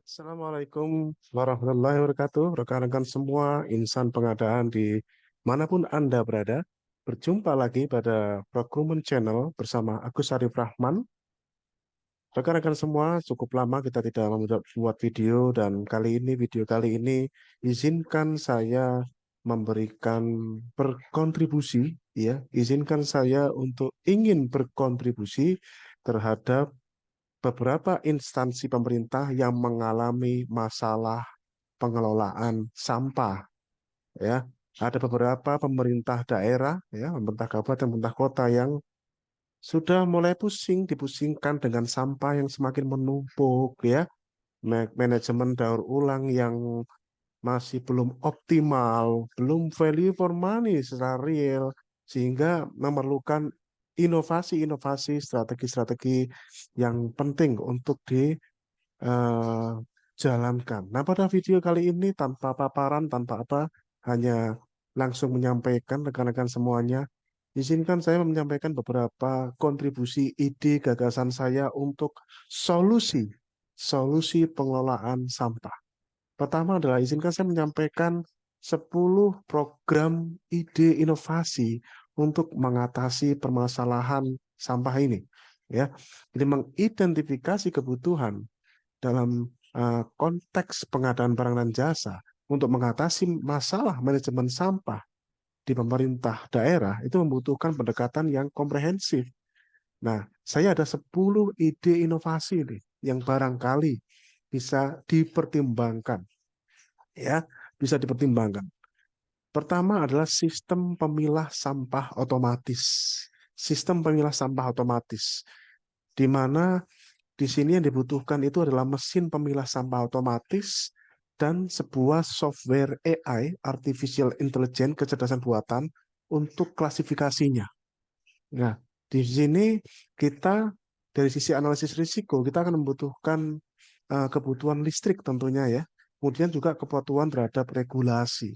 Assalamualaikum warahmatullahi wabarakatuh. Rekan-rekan semua, insan pengadaan di manapun Anda berada. Berjumpa lagi pada Procurement Channel bersama Agus Arif Rahman. Rekan-rekan semua, cukup lama kita tidak membuat video dan video kali ini izinkan saya memberikan berkontribusi, ya, izinkan saya untuk ingin berkontribusi terhadap beberapa instansi pemerintah yang mengalami masalah pengelolaan sampah, ya. Ada beberapa pemerintah daerah, ya, pemerintah kabupaten, pemerintah kota yang sudah mulai dipusingkan dengan sampah yang semakin menumpuk, ya. Manajemen daur ulang yang masih belum optimal, belum value for money secara real, sehingga memerlukan inovasi-inovasi, strategi-strategi yang penting untuk jalankan. Nah, pada video kali ini tanpa paparan, tanpa apa, hanya langsung menyampaikan rekan-rekan semuanya. Izinkan saya menyampaikan beberapa kontribusi ide gagasan saya untuk solusi solusi pengelolaan sampah. Pertama adalah izinkan saya menyampaikan 10 program ide inovasi untuk mengatasi permasalahan sampah ini. Ya, jadi mengidentifikasi kebutuhan dalam konteks pengadaan barang dan jasa untuk mengatasi masalah manajemen sampah di pemerintah daerah itu membutuhkan pendekatan yang komprehensif. Nah, saya ada 10 ide inovasi nih yang barangkali bisa dipertimbangkan, ya, bisa dipertimbangkan. Pertama adalah sistem pemilah sampah otomatis. Sistem pemilah sampah otomatis, di mana di sini yang dibutuhkan itu adalah mesin pemilah sampah otomatis dan sebuah software AI, Artificial Intelligence, kecerdasan buatan, untuk klasifikasinya. Nah, di sini kita dari sisi analisis risiko, kita akan membutuhkan kebutuhan listrik tentunya, ya. Kemudian juga kebutuhan terhadap regulasi.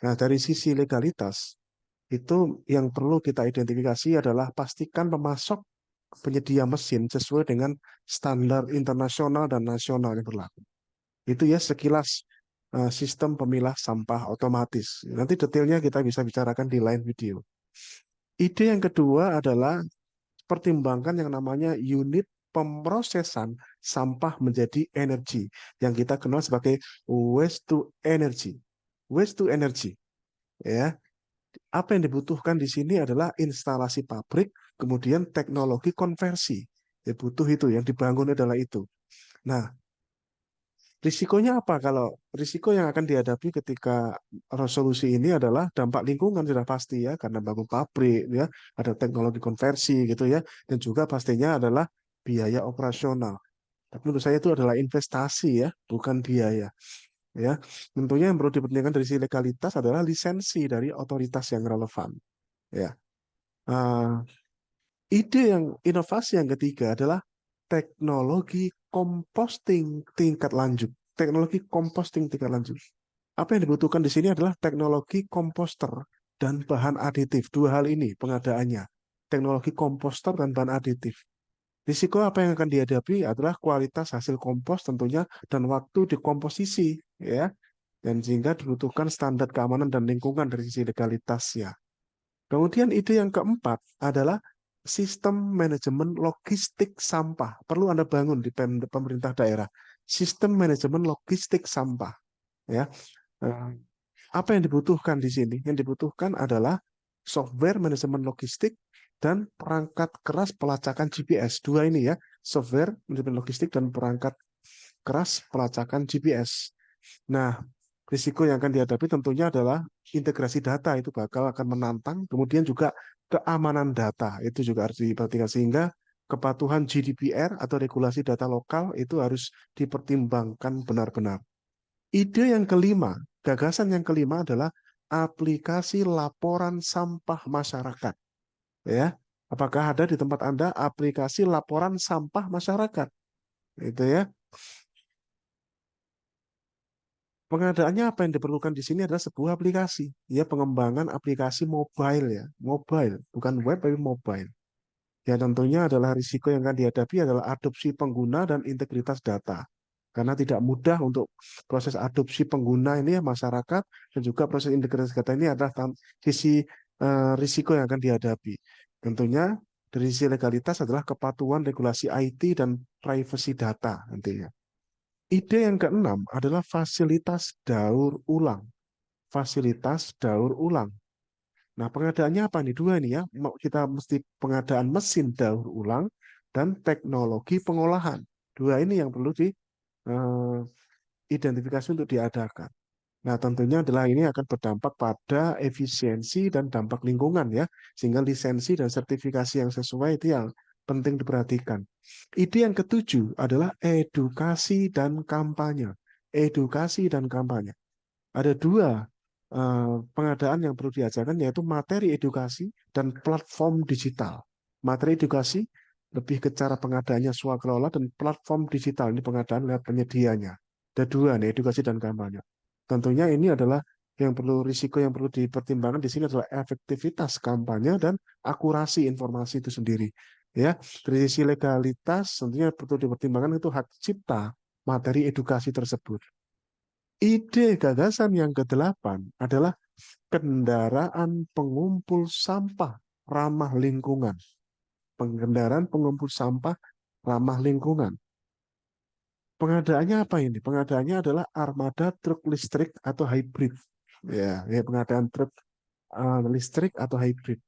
Nah, dari sisi legalitas, itu yang perlu kita identifikasi adalah pastikan pemasok penyedia mesin sesuai dengan standar internasional dan nasional yang berlaku. Itu ya sekilas sistem pemilah sampah otomatis. Nanti detailnya kita bisa bicarakan di lain video. Ide yang kedua adalah pertimbangkan yang namanya unit pemrosesan sampah menjadi energi, yang kita kenal sebagai waste to energy. Waste to energy, ya. Apa yang dibutuhkan di sini adalah instalasi pabrik, kemudian teknologi konversi. Ya, butuh itu, yang dibangun adalah itu. Nah, risikonya apa? Kalau risiko yang akan dihadapi ketika resolusi ini adalah dampak lingkungan sudah pasti, ya, karena bangun pabrik, ya, ada teknologi konversi gitu, ya, dan juga pastinya adalah biaya operasional. Tapi menurut saya itu adalah investasi, ya, bukan biaya, ya. Tentunya yang perlu dipertimbangkan dari sisi legalitas adalah lisensi dari otoritas yang relevan, ya. Uh, Ide yang inovasi yang ketiga adalah teknologi composting tingkat lanjut. Teknologi composting tingkat lanjut. Apa yang dibutuhkan di sini adalah teknologi komposter dan bahan aditif. Dua hal ini pengadaannya. Teknologi komposter dan bahan aditif. Risiko apa yang akan dihadapi adalah kualitas hasil kompos tentunya dan waktu dikomposisi, ya. Dan sehingga dibutuhkan standar keamanan dan lingkungan dari sisi legalitasnya. Kemudian ide yang keempat adalah sistem manajemen logistik sampah. Perlu Anda bangun di pemerintah daerah. Sistem manajemen logistik sampah. Ya. Eh, Apa yang dibutuhkan di sini? Yang dibutuhkan adalah software manajemen logistik dan perangkat keras pelacakan GPS. Dua ini, ya, software manajemen logistik dan perangkat keras pelacakan GPS. Nah, risiko yang akan dihadapi tentunya adalah integrasi data, itu bakal akan menantang, kemudian juga keamanan data itu juga harus diperhatikan, sehingga kepatuhan GDPR atau regulasi data lokal itu harus dipertimbangkan benar-benar. Ide yang kelima, gagasan yang kelima adalah aplikasi laporan sampah masyarakat. Ya, apakah ada di tempat Anda aplikasi laporan sampah masyarakat? Itu, ya. Pengadaannya apa yang diperlukan di sini adalah sebuah aplikasi, ya, pengembangan aplikasi mobile, ya, mobile, bukan web tapi mobile. Ya, tentunya adalah risiko yang akan dihadapi adalah adopsi pengguna dan integritas data. karena tidak mudah untuk proses adopsi pengguna ini ya masyarakat dan juga proses integrasi data ini adalah sisi risiko yang akan dihadapi. Tentunya dari sisi legalitas adalah kepatuhan regulasi IT dan privacy data nantinya. Ide yang keenam adalah fasilitas daur ulang. Fasilitas daur ulang. Nah, pengadaannya apa nih? Dua nih ya. Kita mesti pengadaan mesin daur ulang dan teknologi pengolahan. Dua ini yang perlu diidentifikasi untuk diadakan. Nah, tentunya adalah ini akan berdampak pada efisiensi dan dampak lingkungan ya. Sehingga lisensi dan sertifikasi yang sesuai itu yang penting diperhatikan. Ide yang ketujuh adalah edukasi dan kampanye. Edukasi dan kampanye. Ada dua pengadaan yang perlu diajarkan yaitu materi edukasi dan platform digital. Materi edukasi lebih ke cara pengadaannya swakelola dan platform digital ini pengadaan lewat penyedianya. Ada dua nih edukasi dan kampanye. Tentunya ini adalah yang perlu risiko yang perlu dipertimbangkan di sini adalah efektivitas kampanye dan akurasi informasi itu sendiri. Ya, dari sisi legalitas tentunya perlu dipertimbangkan itu hak cipta materi edukasi tersebut. Ide gagasan yang kedelapan adalah kendaraan pengumpul sampah ramah lingkungan. Kendaraan pengumpul sampah ramah lingkungan. Pengadaannya apa ini? Pengadaannya adalah armada truk listrik atau hybrid. Ya, pengadaan truk listrik atau hybrid.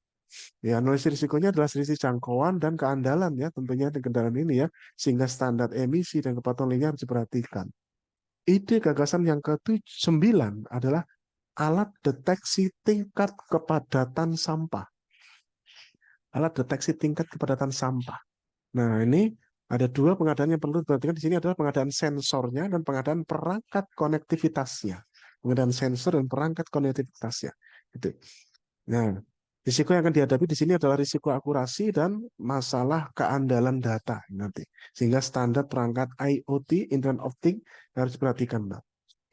Ya, analisis risikonya adalah selisih jangkauan dan keandalan ya tentunya di kendaraan ini ya, sehingga standar emisi dan kepatuhan lingkungan harus diperhatikan. Ide gagasan yang ke-9 adalah alat deteksi tingkat kepadatan sampah. Alat deteksi tingkat kepadatan sampah. Nah, ini ada dua pengadaan yang perlu diperhatikan di sini adalah pengadaan sensornya dan pengadaan perangkat konektivitasnya. Pengadaan sensor dan perangkat konektivitasnya. Gitu. Nah, risiko yang akan dihadapi di sini adalah risiko akurasi dan masalah keandalan data nanti. Sehingga standar perangkat IoT, Internet of Things, harus diperhatikan, Mbak.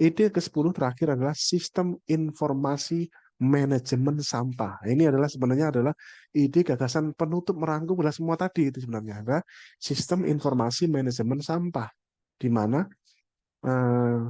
Ide ke-10 terakhir adalah sistem informasi manajemen sampah. Ini adalah sebenarnya adalah ide gagasan penutup merangkum adalah semua tadi itu sebenarnya adalah sistem informasi manajemen sampah, di mana eh,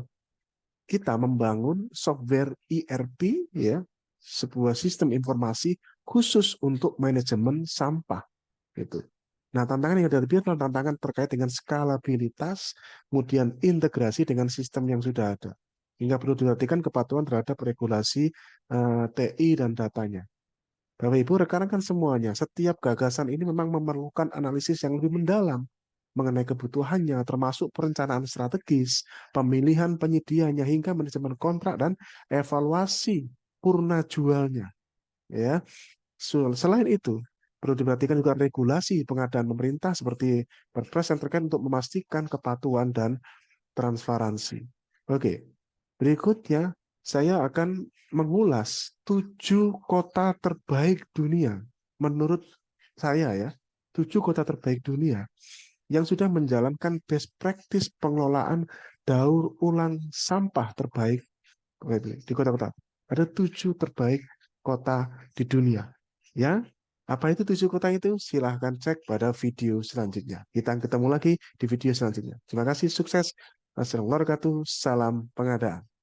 kita membangun software ERP ya, sebuah sistem informasi khusus untuk manajemen sampah gitu. Nah, tantangan yang dihadapi adalah tantangan terkait dengan skalabilitas, kemudian integrasi dengan sistem yang sudah ada. Hingga perlu diperhatikan kepatuhan terhadap regulasi TI dan datanya. Bapak Ibu, rekan-rekan semuanya, setiap gagasan ini memang memerlukan analisis yang lebih mendalam mengenai kebutuhannya, termasuk perencanaan strategis, pemilihan penyedianya, hingga manajemen kontrak dan evaluasi purna jualnya. Ya, selain itu, perlu diperhatikan juga regulasi pengadaan pemerintah seperti Perpres yang terkait untuk memastikan kepatuhan dan transparansi. Oke, berikutnya saya akan mengulas 7 kota terbaik dunia. Menurut saya ya, 7 kota terbaik dunia yang sudah menjalankan best practice pengelolaan daur ulang sampah terbaik di kota-kota. Ada 7 terbaik kota di dunia. Ya, apa itu 7 kota itu? Silahkan cek pada video selanjutnya. Kita ketemu lagi di video selanjutnya. Terima kasih, sukses. Assalamualaikum warahmatullahi wabarakatuh. Salam pengadaan.